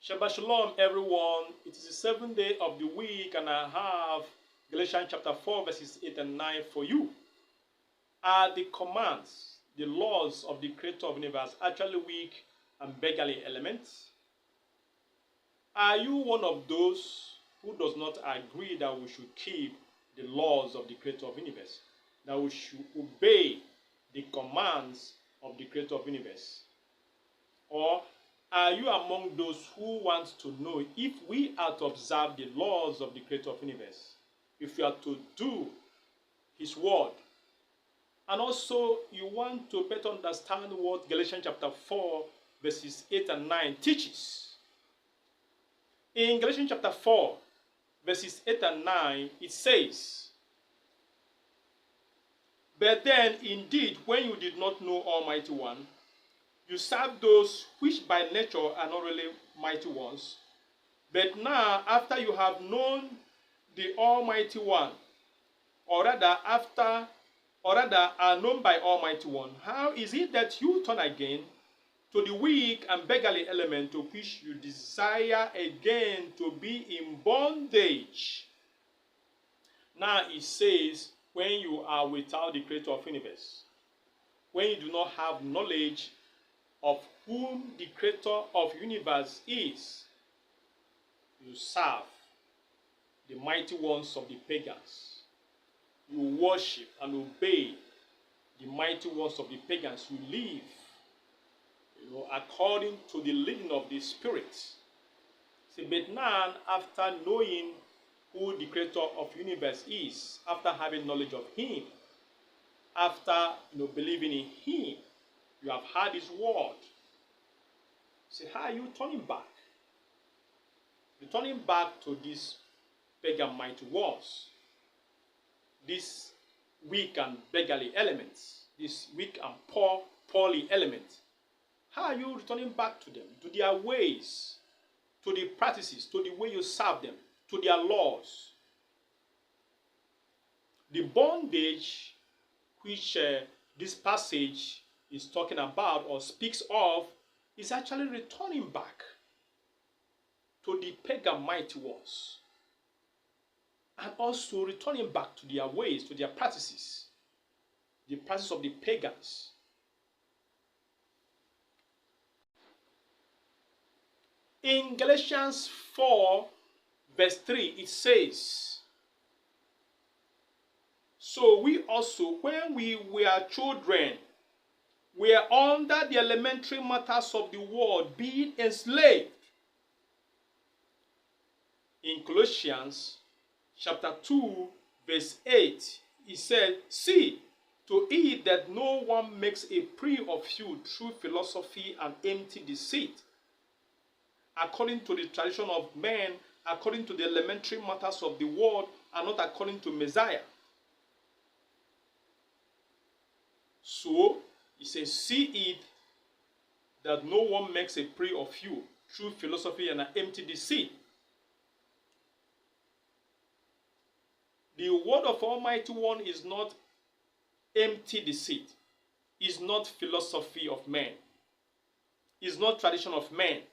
Shabbat Shalom, everyone. It is the seventh day of the week, and I have Galatians chapter 4, verses 8 and 9 for you. Are the commands, the laws of the Creator of the universe actually weak and beggarly elements? Are you one of those who does not agree that we should keep the laws of the Creator of the universe, that we should obey the commands of the Creator of the universe? Or are you among those who want to know if we are to observe the laws of the Creator of the universe, if we are to do His word? And also, you want to better understand what Galatians chapter 4, verses 8 and 9 teaches. In Galatians chapter 4, verses 8 and 9, it says, "But then, indeed, when you did not know Almighty One, you serve those which by nature are not really mighty ones. But now, after you have known the Almighty One, or rather are known by Almighty One, how is it that you turn again to the weak and beggarly element to which you desire again to be in bondage?" Now it says, when you are without the Creator of the universe, when you do not have knowledge of whom the Creator of the universe is, you serve the mighty ones of the pagans. You worship and obey the mighty ones of the pagans. You live, according to the leading of the Spirit. See, but now, after knowing who the Creator of the universe is, after having knowledge of Him, after believing in Him, you have heard His word. See, how are you turning back? You're turning back to these pagan mighty ones, these weak and beggarly elements, these weak and poorly elements. How are you returning back to them, to their ways, to the practices, to the way you serve them, to their laws? The bondage which this passage is talking about or speaks of is actually returning back to the pagan mighty ones, and also returning back to their ways, to their practices, the practices of the pagans. In Galatians 4, verse 3, it says, "So we also, when we were children, we are under the elementary matters of the world, being enslaved." In Colossians chapter 2, verse 8, he said, "See to it that no one makes a prey of you through philosophy and empty deceit, according to the tradition of men, according to the elementary matters of the world, and not according to Messiah." So, he says, "See it that no one makes a prey of you through philosophy and an empty deceit." The word of Almighty One is not empty deceit, is not philosophy of men, is not tradition of men,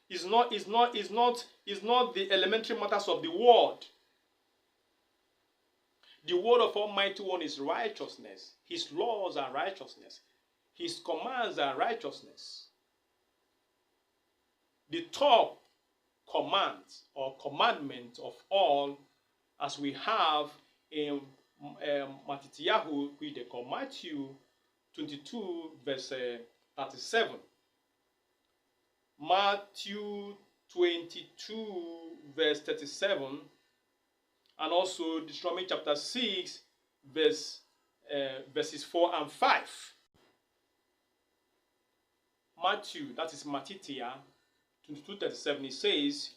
is not the elementary matters of the world. The word of Almighty One is righteousness. His laws are righteousness. His commands are righteousness. The top command or commandment of all, as we have in Matityahu, which they call Matthew 22, verse 37. Matthew 22, verse 37. And also Deuteronomy chapter 6, verses 4 and 5. Matthew, that is Matithia 22:37, it says,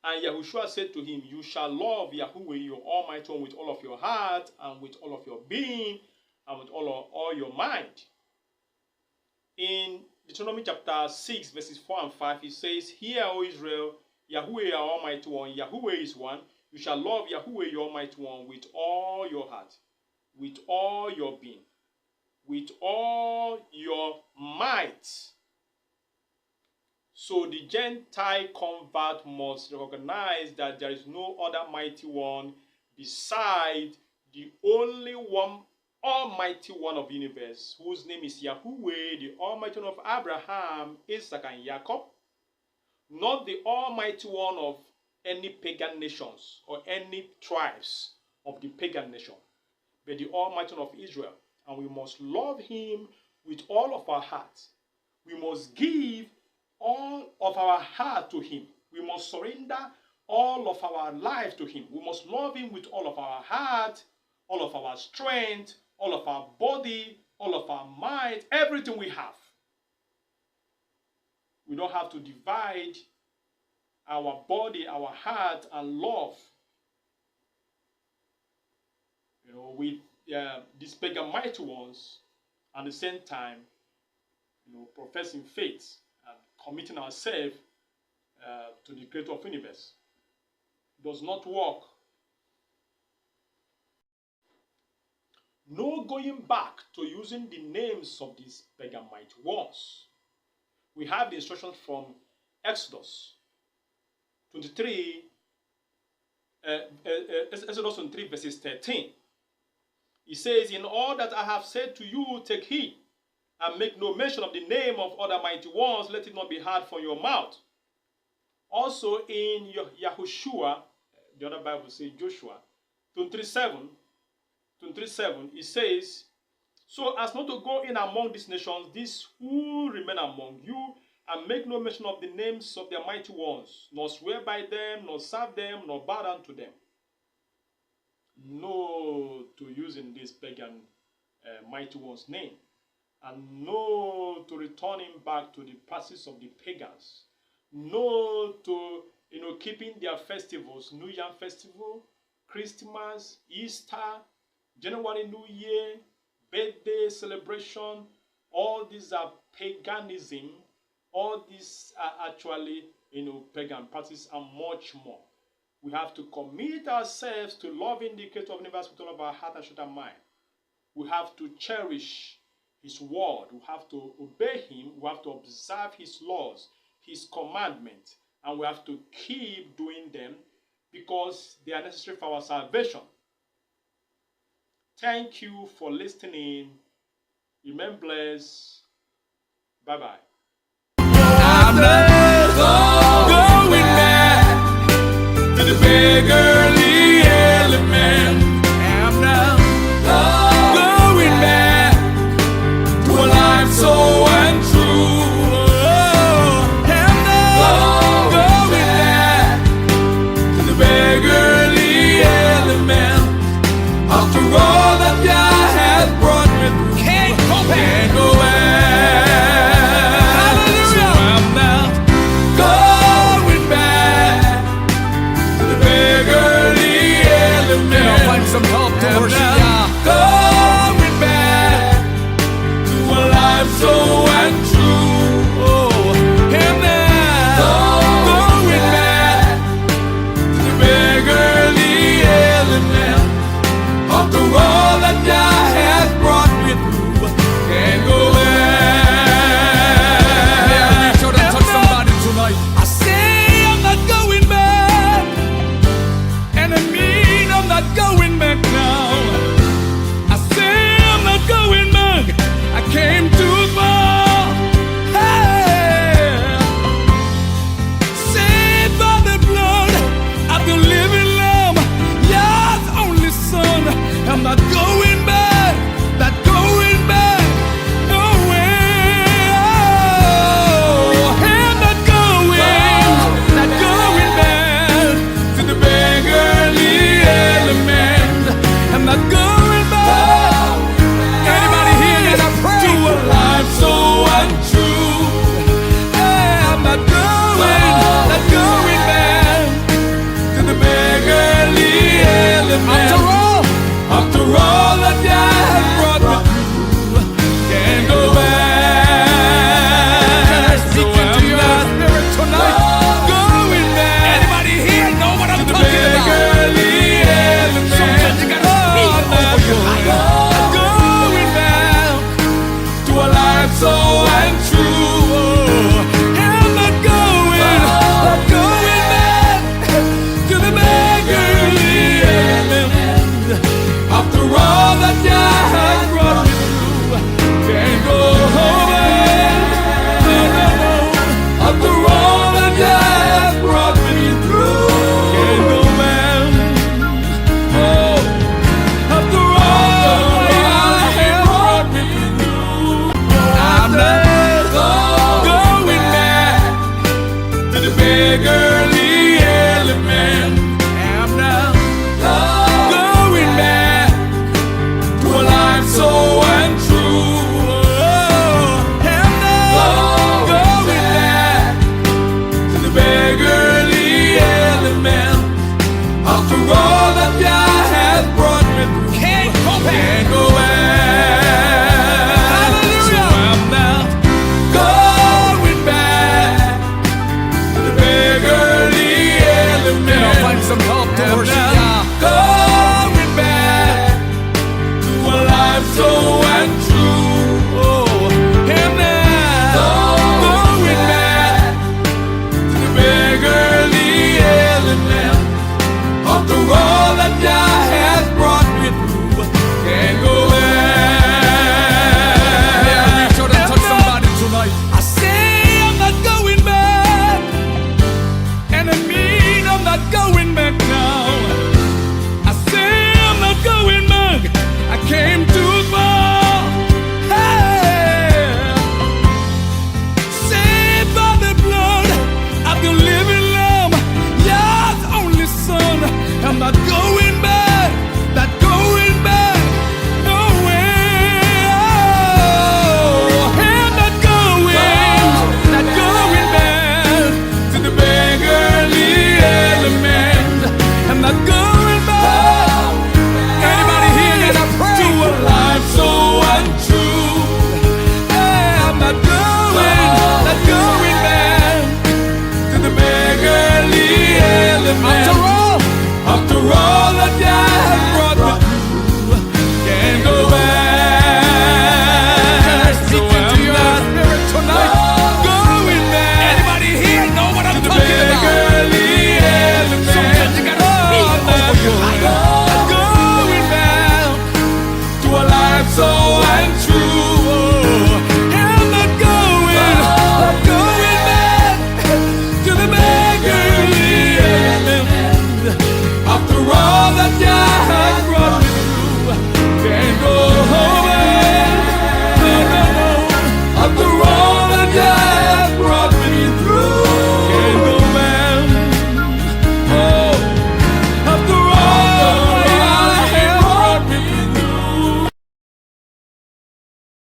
"And Yahushua said to him, you shall love Yahweh your Almighty One with all of your heart, and with all of your being, and with all your mind." In Deuteronomy chapter 6, verses 4 and 5, it says, "Hear, O Israel, Yahweh our Almighty One, Yahweh is one. You shall love Yahweh your Almighty One with all your heart, with all your being, with all your might, So the Gentile convert must recognize that there is no other mighty one beside the only one Almighty One of the universe, whose name is Yahweh, the Almighty One of Abraham, Isaac, and Jacob, not the Almighty One of any pagan nations or any tribes of the pagan nation, but the Almighty One of Israel. And we must love him with all of our heart. We must give all of our heart to him. We must surrender all of our life to him. We must love him with all of our heart, all of our strength, all of our body, all of our mind, everything we have. We don't have to divide our body, our heart, and love, with these pagan mighty ones, and at the same time, professing faith and committing ourselves to the Creator of the universe. It does not work. No going back to using the names of these pagan mighty ones. We have the instructions from Exodus 23, Exodus 23 verses 13. It says, "In all that I have said to you, take heed, and make no mention of the name of other mighty ones, let it not be heard from your mouth." Also in Yahushua, the other Bible says Joshua 23:7, it says, "So as not to go in among these nations, these who remain among you, and make no mention of the names of their mighty ones, nor swear by them, nor serve them, nor bow down to them." No to using this pagan mighty one's name, and no to returning back to the practice of the pagans. No to keeping their festivals, New Year festival, Christmas, Easter, January New Year, birthday celebration. All these are paganism. All these are actually pagan practice and much more. We have to commit ourselves to loving the Creator of the universe with all of our heart and soul and mind. We have to cherish his word. We have to obey him. We have to observe his laws, his commandments, and we have to keep doing them because they are necessary for our salvation. Thank you for listening. Remain blessed. Bye-bye. I'm not going back to the beggarly element. I'm not going back to a life so untrue. I'm not going back to the beggarly element. After all that God has brought me through, can't go back. Can't go back. Some help to worship God. Going back to a life so untrue. Oh, and now going back to the beggarly element. After all that God has brought me through, can't go back. Yeah, reach out and touch somebody tonight. I say I'm not going back, and I mean I'm not going back now. I say I'm not going back. I came too far. Hey. Saved by the blood of the living Lamb, God's only Son. I'm not going